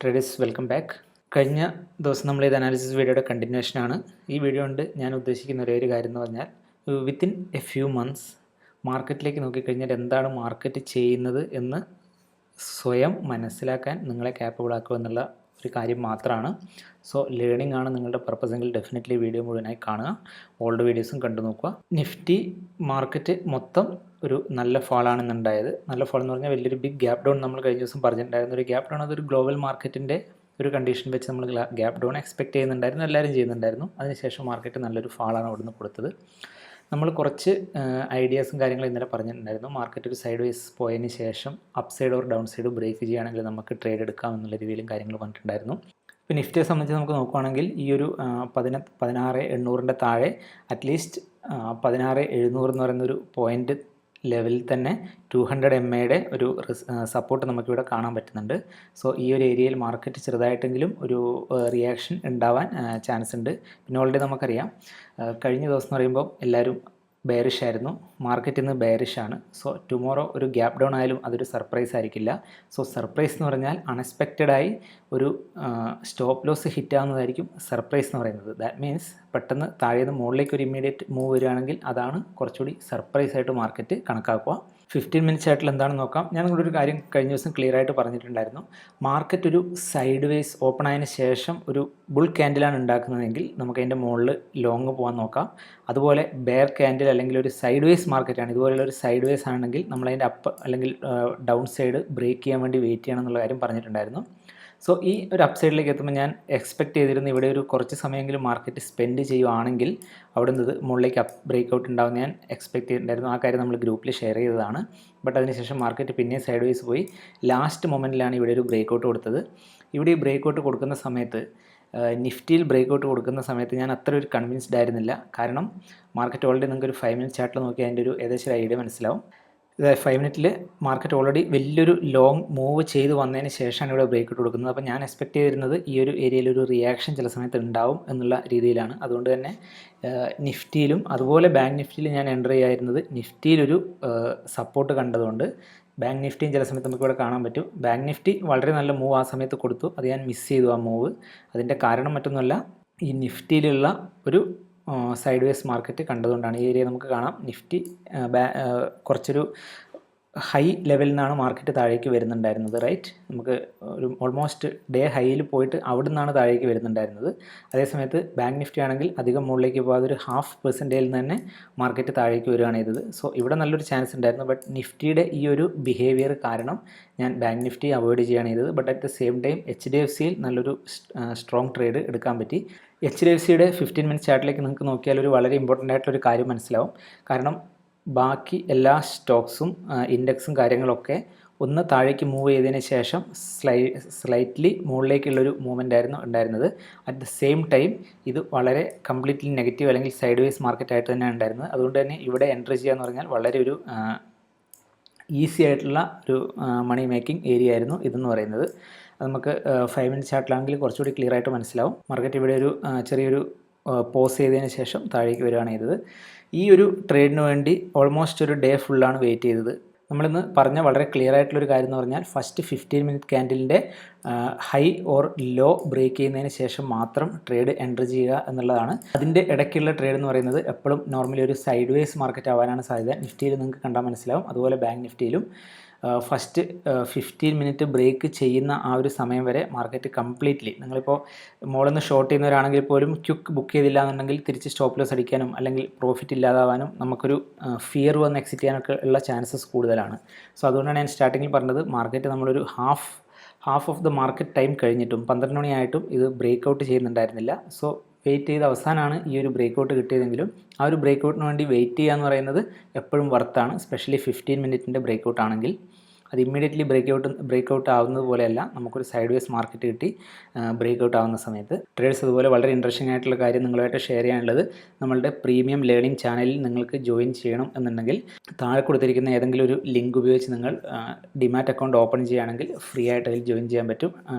Traders welcome back. കഴിഞ്ഞ ദിവസം നമ്മൾ ഇത് അനാലിസിസ് വീഡിയോയുടെ കണ്ടിന്യൂഷനാണ്. ഈ വീഡിയോ കൊണ്ട് ഞാൻ ഉദ്ദേശിക്കുന്ന ഒരേ ഒരു കാര്യം എന്ന് പറഞ്ഞാൽ വിത്തിൻ എ ഫ്യൂ മന്ത്സ് മാർക്കറ്റിലേക്ക് നോക്കിക്കഴിഞ്ഞാൽ എന്താണ് മാർക്കറ്റ് ചെയ്യുന്നത് എന്ന് സ്വയം മനസ്സിലാക്കാൻ നിങ്ങളെ ക്യാപ്പബിൾ ആക്കുക എന്നുള്ള ഒരു കാര്യം മാത്രമാണ്. സോ ലേണിംഗ് ആണ് നിങ്ങളുടെ പർപ്പസ് എങ്കിൽ ഡെഫിനറ്റ്ലി വീഡിയോ മുഴുവനായി കാണുക, ഓൾഡ് വീഡിയോസും കണ്ടു നോക്കുക. നിഫ്റ്റി മാർക്കറ്റ് മൊത്തം ഒരു നല്ല ഫാളാണെന്നുണ്ടായത്. നല്ല ഫാൾ എന്ന് പറഞ്ഞാൽ വലിയൊരു ബിഗ് ഗ്യാപ്പ് ഡൗൺ നമ്മൾ കഴിഞ്ഞ ദിവസം പറഞ്ഞിട്ടുണ്ടായിരുന്നു. ഒരു ഗ്യാപ്പ് ഡൗൺ അതൊരു ഗ്ലോബൽ മാർക്കറ്റിൻ്റെ ഒരു കണ്ടീഷൻ വെച്ച് നമ്മൾ ഗ്യാപ്പ് ഡൗൺ എക്സ്പെക്ട് ചെയ്യുന്നുണ്ടായിരുന്നു, എല്ലാവരും ചെയ്യുന്നുണ്ടായിരുന്നു. അതിനുശേഷം മാർക്കറ്റ് നല്ലൊരു ഫാളാണ് അവിടുന്ന് കൊടുത്തത്. നമ്മൾ കുറച്ച് ഐഡിയാസും കാര്യങ്ങളും ഇന്നലെ പറഞ്ഞിട്ടുണ്ടായിരുന്നു. മാർക്കറ്റ് ഒരു സൈഡ് വേസ് പോയതിന് ശേഷം upside or downside break ചെയ്യുകയാണെങ്കിൽ നമുക്ക് ട്രേഡ് എടുക്കാം എന്നുള്ള രീതിയിലും കാര്യങ്ങൾ പറഞ്ഞിട്ടുണ്ടായിരുന്നു. ഇപ്പോൾ നിഫ്റ്റിയെ സംബന്ധിച്ച് നമുക്ക് നോക്കുകയാണെങ്കിൽ ഈ ഒരു 16,800 താഴെ അറ്റ്ലീസ്റ്റ് 16,700 എന്ന് പറയുന്നൊരു പോയിൻ്റ് ലെവലിൽ തന്നെ 200 MA ഒരു സപ്പോർട്ട് നമുക്കിവിടെ കാണാൻ പറ്റുന്നുണ്ട്. സോ ഈ ഒരു ഏരിയയിൽ മാർക്കറ്റ് ചെറുതായിട്ടെങ്കിലും ഒരു റിയാക്ഷൻ ഉണ്ടാവാൻ ചാൻസ് ഉണ്ട്. പിന്നെ ഓൾറെഡി നമുക്കറിയാം കഴിഞ്ഞ ദിവസം എന്ന് പറയുമ്പോൾ എല്ലാവരും ബെയറിഷ് ആയിരുന്നു. മാർക്കറ്റ് ഇന്ന് ബെയറിഷ് ആണ്. സോ ടുമോറോ ഒരു ഗ്യാപ്പ് ഡൗൺ ആയാലും അതൊരു സർപ്രൈസ് ആയിരിക്കില്ല. സോ സർപ്രൈസ് എന്ന് പറഞ്ഞാൽ അൺഎക്സ്പെക്റ്റഡായി ഒരു സ്റ്റോപ്പ് ലോസ് ഹിറ്റ് ആവുന്നതായിരിക്കും സർപ്രൈസ് എന്ന് പറയുന്നത്. ദാറ്റ് മീൻസ് പെട്ടെന്ന് താഴെ നിന്ന് മുകളിലേക്ക് ഒരു ഇമ്മീഡിയറ്റ് മൂവ് വരികയാണെങ്കിൽ അതാണ് കുറച്ചുകൂടി സർപ്രൈസ് ആയിട്ട് മാർക്കറ്റ് കണക്കാക്കുക. 15 മിനിറ്റ്സ് ആയിട്ടുള്ള എന്താണെന്ന് നോക്കാം. ഞാൻ നിങ്ങളുടെ ഒരു കാര്യം കഴിഞ്ഞ ദിവസം ക്ലിയർ ആയിട്ട് പറഞ്ഞിട്ടുണ്ടായിരുന്നു. മാർക്കറ്റ് ഒരു സൈഡ് വേസ് ഓപ്പൺ ആയതിനു ശേഷം ഒരു ബുൾ ക്യാൻഡിലാണ് ഉണ്ടാക്കുന്നതെങ്കിൽ നമുക്ക് അതിൻ്റെ മുകളിൽ ലോങ് പോകാൻ നോക്കാം. അതുപോലെ ബെയർ ക്യാൻഡിൽ അല്ലെങ്കിൽ ഒരു സൈഡ് വേസ് മാർക്കറ്റാണ്, ഇതുപോലെയുള്ള ഒരു സൈഡ് വേസ് ആണെങ്കിൽ നമ്മളതിൻ്റെ അപ്പ് അല്ലെങ്കിൽ ഡൗൺ സൈഡ് ബ്രേക്ക് ചെയ്യാൻ വേണ്ടി വെയിറ്റ് ചെയ്യണം എന്നുള്ള കാര്യം പറഞ്ഞിട്ടുണ്ടായിരുന്നു. സോ ഈ ഒരു അപ്പ് സൈഡിലേക്ക് എത്തുമ്പോൾ ഞാൻ എക്സ്പെക്ട് ചെയ്തിരുന്നു ഇവിടെ ഒരു കുറച്ച് സമയമെങ്കിലും മാർക്കറ്റ് സ്പെൻഡ് ചെയ്യുവാണെങ്കിൽ അവിടെ നിന്ന് മുകളിലേക്ക് അപ്പ് ബ്രേക്ക് ഔട്ട് ഉണ്ടാവും ഞാൻ എക്സ്പെക്ട് ചെയ്തിട്ടുണ്ടായിരുന്നു. ആ കാര്യം നമ്മൾ ഗ്രൂപ്പിൽ ഷെയർ ചെയ്തതാണ്. ബട്ട് അതിനുശേഷം മാർക്കറ്റ് പിന്നെ സൈഡ് വേസ് പോയി ലാസ്റ്റ് മൊമെൻറ്റിലാണ് ഇവിടെ ഒരു ബ്രേക്ക് ഔട്ട് കൊടുത്തത്. ഇവിടെ ഈ ബ്രേക്ക് ഔട്ട് കൊടുക്കുന്ന സമയത്ത് നിഫ്റ്റിയിൽ ബ്രേക്ക് ഔട്ട് കൊടുക്കുന്ന സമയത്ത് ഞാൻ അത്ര ഒരു കൺവിൻസ്ഡ് ആയിരുന്നില്ല. കാരണം മാർക്കറ്റ് ഓൾറെഡി നിങ്ങൾക്ക് ഒരു 5 മിനിറ്റ് ചാർട്ടിൽ നോക്കി അതിൻ്റെ ഒരു ഏകദേശം ഐഡിയ മനസ്സിലാവും. 5 മിനിറ്റിൽ മാർക്കറ്റ് ഓൾറെഡി വലിയൊരു ലോങ് മൂവ് ചെയ്ത് വന്നതിന് ശേഷമാണ് ഇവിടെ ബ്രേക്ക് ഔട്ട് കൊടുക്കുന്നത്. അപ്പോൾ ഞാൻ എക്സ്പെക്ട് ചെയ്തിരുന്നത് ഈ ഒരു ഏരിയയിൽ ഒരു റിയാക്ഷൻ ചില സമയത്ത് ഉണ്ടാവും എന്നുള്ള രീതിയിലാണ്. അതുകൊണ്ട് തന്നെ നിഫ്റ്റിയിലും അതുപോലെ ബാങ്ക് നിഫ്റ്റിയിൽ ഞാൻ എൻ്റർ ചെയ്യായിരുന്നത് നിഫ്റ്റിയിലൊരു സപ്പോർട്ട് കണ്ടതുകൊണ്ട് ബാങ്ക് നിഫ്റ്റിയും ചില സമയത്ത് നമുക്ക് ഇവിടെ കാണാൻ പറ്റും. ബാങ്ക് നിഫ്റ്റി വളരെ നല്ല മൂവ് ആ സമയത്ത് കൊടുത്തു, അത് ഞാൻ മിസ് ചെയ്തു ആ മൂവ്. അതിൻ്റെ കാരണം മറ്റൊന്നുമല്ല, ഈ നിഫ്റ്റിയിലുള്ള ഒരു സൈഡ് വേസ് മാർക്കറ്റ് കണ്ടതുകൊണ്ടാണ്. ഈ ഏരിയ നമുക്ക് കാണാം. നിഫ്റ്റി കുറച്ചൊരു ഹൈ ലെവലിൽ നിന്നാണ് മാർക്കറ്റ് താഴേക്ക് വരുന്നുണ്ടായിരുന്നത്, റൈറ്റ്. നമുക്ക് ഒരു ഓൾമോസ്റ്റ് ഡേ ഹൈയിൽ പോയിട്ട് അവിടെ നിന്നാണ് താഴേക്ക് വരുന്നുണ്ടായിരുന്നത്. അതേസമയത്ത് ബാങ്ക് നിഫ്റ്റി ആണെങ്കിൽ അധികം മുകളിലേക്ക് പോകാതെ ഒരു 0.5% നിന്ന് തന്നെ മാർക്കറ്റ് താഴേക്ക് വരികയാണ് ചെയ്തത്. സോ ഇവിടെ നല്ലൊരു ചാൻസ് ഉണ്ടായിരുന്നു. ബട്ട് നിഫ്റ്റിയുടെ ഈ ഒരു ബിഹേവിയർ കാരണം ഞാൻ ബാങ്ക് നിഫ്റ്റി അവോയ്ഡ് ചെയ്യുകയാണ് ചെയ്തത്. But at the same time HDFCയിൽ നല്ലൊരു സ്ട്രോങ് ട്രേഡ് എടുക്കാൻ പറ്റി. HDFCയുടെ 15 മിനിറ്റ് ചാർട്ടിലേക്ക് നിങ്ങൾക്ക് നോക്കിയാൽ ഒരു വളരെ ഇമ്പോർട്ടൻ്റ് ആയിട്ടുള്ളൊരു കാര്യം മനസ്സിലാവും. കാരണം ബാക്കി എല്ലാ സ്റ്റോക്സും ഇൻഡെക്സും കാര്യങ്ങളൊക്കെ ഒന്ന് താഴേക്ക് മൂവ് ചെയ്തതിന് ശേഷം സ്ലൈറ്റ്ലി മുകളിലേക്കുള്ളൊരു മൂവ്മെൻ്റ് ആയിരുന്നു ഉണ്ടായിരുന്നത്. അറ്റ് ദ സെയിം ടൈം ഇത് വളരെ കംപ്ലീറ്റ്ലി നെഗറ്റീവ് അല്ലെങ്കിൽ സൈഡ് വേസ് മാർക്കറ്റായിട്ട് തന്നെ ഉണ്ടായിരുന്നത്. അതുകൊണ്ട് തന്നെ ഇവിടെ എൻട്രി ചെയ്യുക എന്ന് പറഞ്ഞാൽ വളരെ ഒരു ഈസി ആയിട്ടുള്ള ഒരു മണി മേക്കിംഗ് ഏരിയ ആയിരുന്നു ഇതെന്ന് പറയുന്നത്. അത് നമുക്ക് 5 മിനിറ്റ് ചാർട്ടിലാണെങ്കിൽ കുറച്ചുകൂടി ക്ലിയർ ആയിട്ട് മനസ്സിലാവും. മാർക്കറ്റ് ഇവിടെ ഒരു ചെറിയൊരു പോസ് ചെയ്തതിന് ശേഷം താഴേക്ക് വരികയാണ് ചെയ്തത്. ഈ ഒരു ട്രേഡിന് വേണ്ടി ഓൾമോസ്റ്റ് ഒരു ഡേ ഫുള്ളാണ് വെയിറ്റ് ചെയ്തത്. നമ്മളിന്ന് പറഞ്ഞ വളരെ ക്ലിയർ ആയിട്ടുള്ളൊരു കാര്യം എന്ന് പറഞ്ഞാൽ ഫസ്റ്റ് 15 മിനിറ്റ് ക്യാൻഡിലിൻ്റെ ഹൈ ഓർ ലോ ബ്രേക്ക് ചെയ്യുന്നതിന് ശേഷം മാത്രം ട്രേഡ് എൻ്റർ ചെയ്യുക എന്നുള്ളതാണ്. അതിൻ്റെ ഇടയ്ക്കുള്ള ട്രേഡ് എന്ന് പറയുന്നത് എപ്പോഴും നോർമലി ഒരു സൈഡ് വേസ് മാർക്കറ്റ് ആവാനാണ് സാധ്യത. നിഫ്റ്റിയിൽ നിങ്ങൾക്ക് കണ്ടാൽ മനസ്സിലാവും. അതുപോലെ ബാങ്ക് നിഫ്റ്റിയിലും ഫസ്റ്റ് 15 മിനിറ്റ് ബ്രേക്ക് ചെയ്യുന്ന ആ ഒരു സമയം വരെ മാർക്കറ്റ് കംപ്ലീറ്റ്ലി, നിങ്ങളിപ്പോൾ മോളിൽ നിന്ന് ഷോർട്ട് ചെയ്യുന്നവരാണെങ്കിൽ പോലും ക്വിക്ക് ബുക്ക് ചെയ്തില്ല എന്നുണ്ടെങ്കിൽ തിരിച്ച് സ്റ്റോപ്പ് ലോസ് അടിക്കാനും അല്ലെങ്കിൽ പ്രോഫിറ്റ് ഇല്ലാതാവാനും നമുക്കൊരു ഫിയർ വന്ന് എക്സിറ്റ് ചെയ്യാനൊക്കെ ഉള്ള ചാൻസസ് കൂടുതലാണ്. സോ അതുകൊണ്ടാണ് ഞാൻ സ്റ്റാർട്ടിങ്ങിൽ പറഞ്ഞത് മാർക്കറ്റ് നമ്മളൊരു half of the market time കഴിഞ്ഞിട്ടും 12 മണിയായിട്ടും ഇത് ബ്രേക്ക് ഔട്ട് ചെയ്യുന്നുണ്ടായിരുന്നില്ല. സോ വെയിറ്റ് ചെയ്ത് അവസാനമാണ് ഈ ഒരു ബ്രേക്ക് ഔട്ട് കിട്ടിയതെങ്കിലും ആ ഒരു ബ്രേക്ക് ഔട്ടിന് വേണ്ടി വെയിറ്റ് ചെയ്യുക എന്ന് പറയുന്നത് എപ്പോഴും വർത്താണ്, സ്പെഷ്യലി 15 മിനിറ്റിൻ്റെ ബ്രേക്ക് ഔട്ട് ആണെങ്കിൽ. അത് ഇമ്മീഡിയറ്റ്ലി ബ്രേക്ക് ഔട്ട് ആവുന്നത് പോലെയല്ല, നമുക്കൊരു സൈഡ് വേസ് മാർക്കറ്റ് കിട്ടി ബ്രേക്ക് ഔട്ട് ആവുന്ന സമയത്ത്. ട്രേഡേഴ്സ് അതുപോലെ വളരെ ഇൻട്രസ്റ്റിംഗ് ആയിട്ടുള്ള കാര്യം നിങ്ങളുമായിട്ട് ഷെയർ ചെയ്യാനുള്ളത്, നമ്മളുടെ പ്രീമിയം ലേണിംഗ് ചാനലിൽ നിങ്ങൾക്ക് ജോയിൻ ചെയ്യണം എന്നുണ്ടെങ്കിൽ താഴെ കൊടുത്തിരിക്കുന്ന ഏതെങ്കിലും ഒരു ലിങ്ക് ഉപയോഗിച്ച് നിങ്ങൾ ഡിമാറ്റ് അക്കൗണ്ട് ഓപ്പൺ ചെയ്യുകയാണെങ്കിൽ ഫ്രീ ആയിട്ട് അതിൽ ജോയിൻ ചെയ്യാൻ പറ്റും.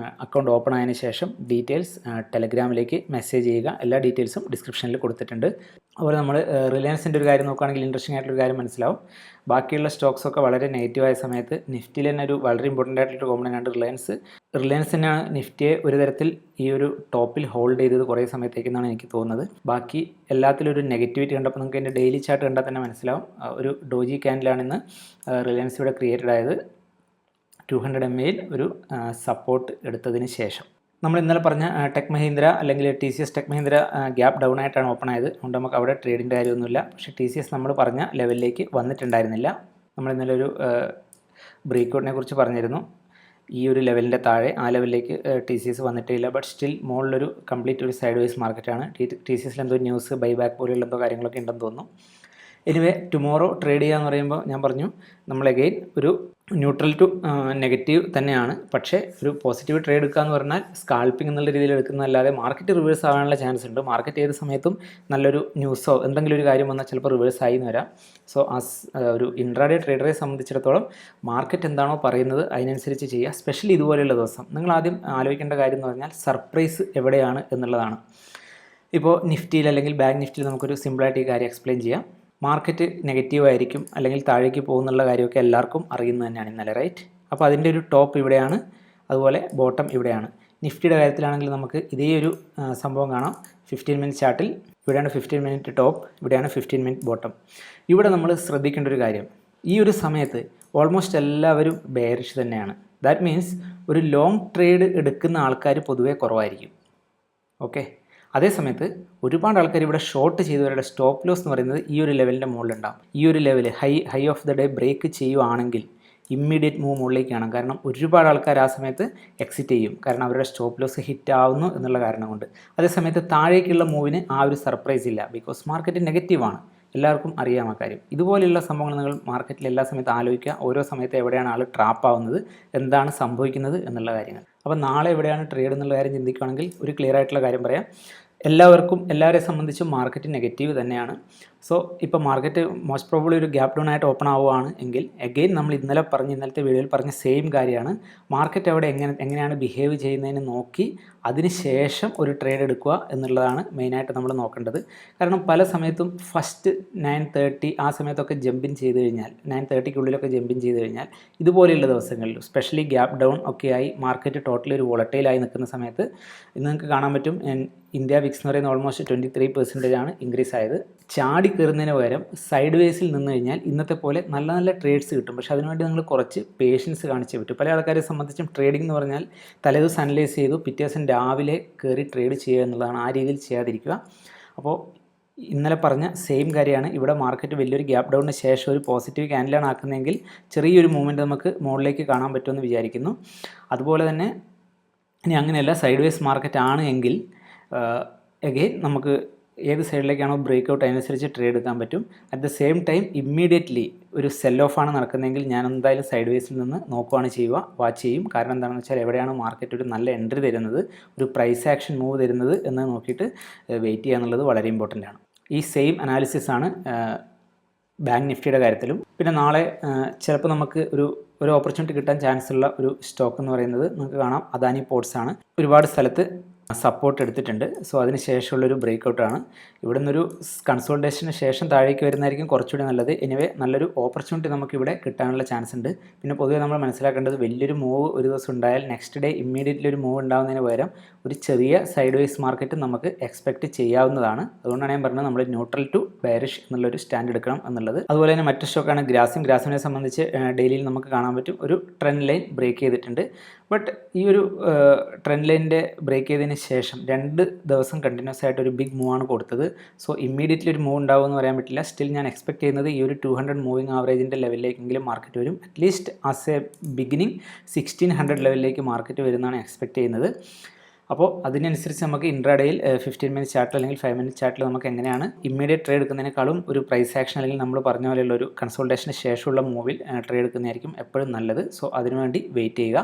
അക്കൗണ്ട് ഓപ്പൺ ആയതിനു ശേഷം ഡീറ്റെയിൽസ് ടെലഗ്രാമിലേക്ക് മെസ്സേജ് ചെയ്യുക. എല്ലാ ഡീറ്റെയിൽസും ഡിസ്ക്രിപ്ഷനിൽ കൊടുത്തിട്ടുണ്ട്. അതുപോലെ നമ്മൾ റിലയൻസിൻ്റെ ഒരു കാര്യം നോക്കുകയാണെങ്കിൽ ഇൻട്രസ്റ്റിംഗ് ആയിട്ടുള്ളൊരു കാര്യം മനസ്സിലാവും. ബാക്കിയുള്ള സ്റ്റോക്സൊക്കെ വളരെ നെഗറ്റീവായ സമയത്ത് നിഫ്റ്റിയിൽ തന്നെ ഒരു വളരെ ഇമ്പോർട്ടൻ്റ് ആയിട്ടുള്ളൊരു കോമ്പണൻ്റാണ് റിലയൻസ് തന്നെയാണ് നിഫ്റ്റിയെ ഒരു തരത്തിൽ ഈ ഒരു ടോപ്പിൽ ഹോൾഡ് ചെയ്തത് കുറേ സമയത്തേക്കെന്നാണ് എനിക്ക് തോന്നുന്നത്. ബാക്കി എല്ലാത്തിലും ഒരു നെഗറ്റിവിറ്റി കണ്ടപ്പോൾ നിങ്ങൾക്ക് എൻ്റെ ഡെയിലി ചാർട്ട് കണ്ടാൽ തന്നെ മനസ്സിലാവും. ഒരു ഡോജി ക്യാൻഡിലാണ് ഇന്ന് റിലയൻസ് ഇവിടെ ക്രിയേറ്റഡ് ആയത്. 200 MA ഒരു സപ്പോർട്ട് എടുത്തതിന് ശേഷം നമ്മൾ ഇന്നലെ പറഞ്ഞ ടെക് മഹീന്ദ്ര അല്ലെങ്കിൽ TCS tech Mahindra gap down ആയിട്ടാണ് ഓപ്പൺ ആയത്. അതുകൊണ്ട് നമുക്ക് അവിടെ ട്രേഡിൻ്റെ കാര്യമൊന്നുമില്ല. പക്ഷേ TCS നമ്മൾ പറഞ്ഞ ലെവലിലേക്ക് വന്നിട്ടുണ്ടായിരുന്നില്ല. നമ്മൾ ഇന്നലെ ഒരു ബ്രേക്ക്ഔട്ടിനെ കുറിച്ച് പറഞ്ഞിരുന്നു. ഈ ഒരു ലെവലിൻ്റെ താഴെ ആ ലെവലിലേക്ക് TCS വന്നിട്ടേ ഇല്ല. ബട്ട് സ്റ്റിൽ മുകളിലൊരു കംപ്ലീറ്റ് ഒരു സൈഡ് വൈസ് മാർക്കറ്റാണ്. TCSൽ എന്തോ ന്യൂസ് ബൈബാക്ക് പോലെയുള്ള എന്തോ കാര്യങ്ങളൊക്കെ ഉണ്ടെന്ന് തോന്നുന്നു. എനിവേ ടുമോറോ ട്രേഡ് ചെയ്യാന്ന് പറയുമ്പോൾ ഞാൻ പറഞ്ഞു നമ്മൾ അഗെയിൻ ഒരു ന്യൂട്രൽ ടു നെഗറ്റീവ് തന്നെയാണ്. പക്ഷേ ഒരു പോസിറ്റീവ് ട്രേഡ് എടുക്കുക എന്ന് പറഞ്ഞാൽ സ്കാൽപ്പിംഗ് എന്നുള്ള രീതിയിൽ എടുക്കുന്നതല്ലാതെ മാർക്കറ്റ് റിവേഴ്സ് ആവാനുള്ള ചാൻസ് ഉണ്ട്. മാർക്കറ്റ് ഏത് സമയത്തും നല്ലൊരു ന്യൂസോ എന്തെങ്കിലും ഒരു കാര്യം വന്നാൽ ചിലപ്പോൾ റിവേഴ്സ് ആയി എന്ന് വരാം. സോ ഒരു ഇൻട്രാഡേ ട്രേഡറെ സംബന്ധിച്ചിടത്തോളം മാർക്കറ്റ് എന്താണോ പറയുന്നത് അതിനനുസരിച്ച് ചെയ്യുക. സ്പെഷ്യലി ഇതുപോലെയുള്ള ദിവസം നിങ്ങൾ ആദ്യം ആലോചിക്കേണ്ട കാര്യം എന്ന് പറഞ്ഞാൽ സർപ്രൈസ് എവിടെയാണ് എന്നുള്ളതാണ്. ഇപ്പോൾ നിഫ്റ്റിയിൽ അല്ലെങ്കിൽ ബാങ്ക് നിഫ്റ്റിയിൽ നമുക്കൊരു സിമ്പിളായിട്ട് ഈ കാര്യം എക്സ്പ്ലെയിൻ ചെയ്യാം. മാർക്കറ്റ് നെഗറ്റീവ് ആയിരിക്കും അല്ലെങ്കിൽ താഴേക്ക് പോകുന്നുള്ള കാര്യമൊക്കെ എല്ലാവർക്കും അറിയുന്നത് തന്നെയാണ് ഇന്നലെ, റൈറ്റ്? അപ്പോൾ അതിൻ്റെ ഒരു ടോപ്പ് ഇവിടെയാണ്, അതുപോലെ ബോട്ടം ഇവിടെയാണ്. നിഫ്റ്റിയുടെ കാര്യത്തിലാണെങ്കിൽ നമുക്ക് ഇതേ ഒരു സംഭവം കാണാം. 15 മിനിറ്റ് ചാർട്ടിൽ ഇവിടെയാണ് 15 മിനിറ്റ് ടോപ്പ്, ഇവിടെയാണ് 15 മിനിറ്റ് ബോട്ടം. ഇവിടെ നമ്മൾ ശ്രദ്ധിക്കേണ്ട ഒരു കാര്യം, ഈ ഒരു സമയത്ത് ഓൾമോസ്റ്റ് എല്ലാവരും ബെയറിഷ് തന്നെയാണ്. ദാറ്റ് മീൻസ് ഒരു ലോങ് ട്രേഡ് എടുക്കുന്ന ആൾക്കാർ പൊതുവേ കുറവായിരിക്കും. ഓക്കെ, അതേസമയത്ത് ഒരുപാട് ആൾക്കാർ ഇവിടെ ഷോർട്ട് ചെയ്തവരുടെ സ്റ്റോപ്പ് ലോസ് എന്ന് പറയുന്നത് ഈ ഒരു ലെവലിൻ്റെ മുകളിലുണ്ടാകും. ഈ ഒരു level high of the day break ചെയ്യുവാണെങ്കിൽ ഇമ്മീഡിയറ്റ് മൂവ് മുകളിലേക്കാണ്. കാരണം ഒരുപാട് ആൾക്കാർ ആ സമയത്ത് എക്സിറ്റ് ചെയ്യും, കാരണം അവരുടെ സ്റ്റോപ്പ് ലോസ് ഹിറ്റ് ആവുന്നു എന്നുള്ള കാരണം കൊണ്ട്. അതേസമയത്ത് താഴേക്കുള്ള മൂവിന് ആ ഒരു സർപ്രൈസ് ഇല്ല, ബിക്കോസ് മാർക്കറ്റ് നെഗറ്റീവാണ്. എല്ലാവർക്കും അറിയാം ആ കാര്യം. ഇതുപോലെയുള്ള സംഭവങ്ങൾ നിങ്ങൾ മാർക്കറ്റിൽ എല്ലാ സമയത്തും ആലോചിക്കുക. ഓരോ സമയത്ത് എവിടെയാണ് ആൾ ട്രാപ്പ് ആവുന്നത്, എന്താണ് സംഭവിക്കുന്നത് എന്നുള്ള കാര്യങ്ങൾ. അപ്പോൾ നാളെ എവിടെയാണ് ട്രേഡ് എന്നുള്ള കാര്യം ചിന്തിക്കുകയാണെങ്കിൽ ഒരു ക്ലിയർ ആയിട്ടുള്ള കാര്യം പറയാം. എല്ലാവരെയും സംബന്ധിച്ചും മാർക്കറ്റ് നെഗറ്റീവ് തന്നെയാണ്. സോ ഇപ്പോൾ മാർക്കറ്റ് മോസ്റ്റ് പ്രോബബ്ലി ഒരു ഗ്യാപ്പ് ഡൗൺ ആയിട്ട് ഓപ്പൺ ആവുകയാണ് എങ്കിൽ അഗെയിൻ നമ്മൾ ഇന്നലത്തെ വീഡിയോയിൽ പറഞ്ഞ സെയിം കാര്യമാണ്. മാർക്കറ്റ് അവിടെ എങ്ങനെയാണ് ബിഹേവ് ചെയ്യുന്നതിന് നോക്കി അതിന് ശേഷം ഒരു ട്രേഡ് എടുക്കുക എന്നുള്ളതാണ് മെയിനായിട്ട് നമ്മൾ നോക്കേണ്ടത്. കാരണം പല സമയത്തും ഫസ്റ്റ് 9:30 ആ സമയത്തൊക്കെ ജമ്പിൻ ചെയ്ത് കഴിഞ്ഞാൽ 9:30 ജമ്പിൻ ചെയ്ത് കഴിഞ്ഞാൽ ഇതുപോലെയുള്ള ദിവസങ്ങളിൽ സ്പെഷ്യലി ഗ്യാപ്പ് ഡൗൺ ഒക്കെ ആയി മാർക്കറ്റ് ടോട്ടലി ഒരു വോളറ്റൈലായി നിൽക്കുന്ന സമയത്ത് ഇന്ന് നിങ്ങൾക്ക് കാണാൻ പറ്റും ഇന്ത്യ വിക്സ് എന്ന് പറയുന്ന ഓൾമോസ്റ്റ് 23% ആണ് ഇൻക്രീസ് ആയത്. ചാടി കയറുന്നതിന് പകരം സൈഡ് വേസിൽ നിന്ന് കഴിഞ്ഞാൽ ഇന്നത്തെ പോലെ നല്ല നല്ല ട്രേഡ്സ് കിട്ടും. പക്ഷേ അതിനുവേണ്ടി നിങ്ങൾ കുറച്ച് പേഷ്യൻസ് കാണിച്ചേ പറ്റും. പല ആൾക്കാരെ സംബന്ധിച്ചും ട്രേഡിംഗ് എന്ന് പറഞ്ഞാൽ തലേദിവസം അനലൈസ് ചെയ്തു പിറ്റേ ദിവസം രാവിലെ കയറി ട്രേഡ് ചെയ്യുക എന്നുള്ളതാണ്. ആ രീതിയിൽ ചെയ്യാതിരിക്കുക. അപ്പോൾ ഇന്നലെ പറഞ്ഞ സെയിം കാര്യമാണ്. ഇവിടെ മാർക്കറ്റ് വലിയൊരു ഗ്യാപ്പ് ഡൗണിന് ശേഷം ഒരു പോസിറ്റീവ് ക്യാൻഡിലാണ് ആക്കുന്നതെങ്കിൽ ചെറിയൊരു മൂവ്മെൻറ്റ് നമുക്ക് മുകളിലേക്ക് കാണാൻ പറ്റുമെന്ന് വിചാരിക്കുന്നു. അതുപോലെ തന്നെ ഇനി അങ്ങനെയല്ല സൈഡ് വേസ് മാർക്കറ്റ് ആണ് എങ്കിൽ അഗെയിൻ നമുക്ക് ഏത് സൈഡിലേക്കാണോ ബ്രേക്ക്ഔട്ട് അതിനനുസരിച്ച് ട്രേഡ് എടുക്കാൻ പറ്റും. At the same time immediately ഒരു സെൽ ഓഫ് ആണ് നടക്കുന്നതെങ്കിൽ ഞാൻ എന്തായാലും സൈഡ് വേസിൽ നിന്ന് നോക്കുകയാണ് ചെയ്യുക, വാച്ച് ചെയ്യും. കാരണം എന്താണെന്ന് വെച്ചാൽ എവിടെയാണ് മാർക്കറ്റ് ഒരു നല്ല എൻട്രി തരുന്നത്, ഒരു പ്രൈസ് ആക്ഷൻ മൂവ് തരുന്നത് എന്ന് നോക്കിയിട്ട് വെയിറ്റ് ചെയ്യുക എന്നുള്ളത് വളരെ ഇമ്പോർട്ടൻ്റ് ആണ്. ഈ സെയിം അനാലിസിസ് ആണ് ബാങ്ക് നിഫ്റ്റിയുടെ കാര്യത്തിലും. പിന്നെ നാളെ ചിലപ്പോൾ നമുക്ക് ഒരു ഓപ്പർച്യൂണിറ്റി കിട്ടാൻ ചാൻസ് ഉള്ള ഒരു സ്റ്റോക്ക് എന്ന് പറയുന്നത് നമുക്ക് കാണാം അദാനി പോർട്സ് ആണ്. ഒരുപാട് സ്ഥലത്ത് സപ്പോർട്ട് എടുത്തിട്ടുണ്ട്. സോ അതിന് ശേഷമുള്ളൊരു ബ്രേക്ക്ഔട്ടാണ്. ഇവിടെ നിന്നൊരു കൺസോൾട്ടേഷന് ശേഷം താഴേക്ക് വരുന്നതായിരിക്കും കുറച്ചുകൂടി നല്ലത്. എനിവേ നല്ലൊരു ഓപ്പർച്യൂണിറ്റി നമുക്കിവിടെ കിട്ടാനുള്ള ചാൻസ് ഉണ്ട്. പിന്നെ പൊതുവെ നമ്മൾ മനസ്സിലാക്കേണ്ടത് വലിയൊരു മൂവ് ഒരു ദിവസം ഉണ്ടായാൽ നെക്സ്റ്റ് ഡേ ഇമ്മീഡിയറ്റ്ലി ഒരു മൂവ് ഉണ്ടാകുന്നതിന് പകരം ഒരു ചെറിയ സൈഡ് വേസ് മാർക്കറ്റ് നമുക്ക് എക്സ്പെക്റ്റ് ചെയ്യാവുന്നതാണ്. അതുകൊണ്ടാണ് ഞാൻ പറഞ്ഞത് നമ്മൾ ന്യൂട്രൽ ടു ബെയറിഷ് എന്നുള്ളൊരു സ്റ്റാൻഡ് എടുക്കണം എന്നുള്ളത്. അതുപോലെ തന്നെ മറ്റു സ്റ്റോക്കാണ് ഗ്രാസിനെ സംബന്ധിച്ച് ഡെയിലിയിൽ നമുക്ക് കാണാൻ പറ്റും ഒരു ട്രെൻഡ് ലൈൻ ബ്രേക്ക് ചെയ്തിട്ടുണ്ട്. ബട്ട് ഈ ഒരു ട്രെൻഡ് ലൈനിൻ്റെ ബ്രേക്ക് ചെയ്തതിന് ശേഷം 2 ദിവസം കണ്ടിന്യൂസ് ആയിട്ട് ഒരു ബിഗ് മൂവാണ് കൊടുത്തത്. സോ ഇമ്മീഡിയറ്റ്ലി ഒരു മൂവ് ഉണ്ടാവുമെന്ന് പറയാൻ പറ്റില്ല. സ്റ്റിൽ ഞാൻ എക്സ്പെക്ട് ചെയ്യുന്നത് ഈ ഒരു 200 മൂവിങ് ആവറേജിൻ്റെ ലെവലിലേക്കെങ്കിലും മാർക്കറ്റ് വരും. അറ്റ്ലീസ്റ്റ് ആസ് എ ബിഗിനിങ് 1600 ലെവലിലേക്ക് മാർക്കറ്റ് വരുന്നതാണ് എക്സ്പെക്ട് ചെയ്യുന്നത്. അപ്പോൾ അതിനനുസരിച്ച് നമുക്ക് ഇൻട്രാഡേയിൽ 15 മിനിറ്റ് ചാർട്ടിൽ അല്ലെങ്കിൽ 5 മിനിറ്റ് ചാർട്ടിൽ നമുക്ക് എങ്ങനെയാണ് ഇമ്മീഡിയറ്റ് ട്രേഡ് എടുക്കുന്നതിനേക്കാളും ഒരു പ്രൈസ് ആക്ഷൻ അല്ലെങ്കിൽ നമ്മൾ പറഞ്ഞ പോലെയുള്ള ഒരു കൺസോൾട്ടേഷന് ശേഷമുള്ള മൂവിൽ ട്രേഡ് എടുക്കുന്നതായിരിക്കും എപ്പോഴും നല്ലത്. സോ അതിനുവേണ്ടി വെയിറ്റ് ചെയ്യുക.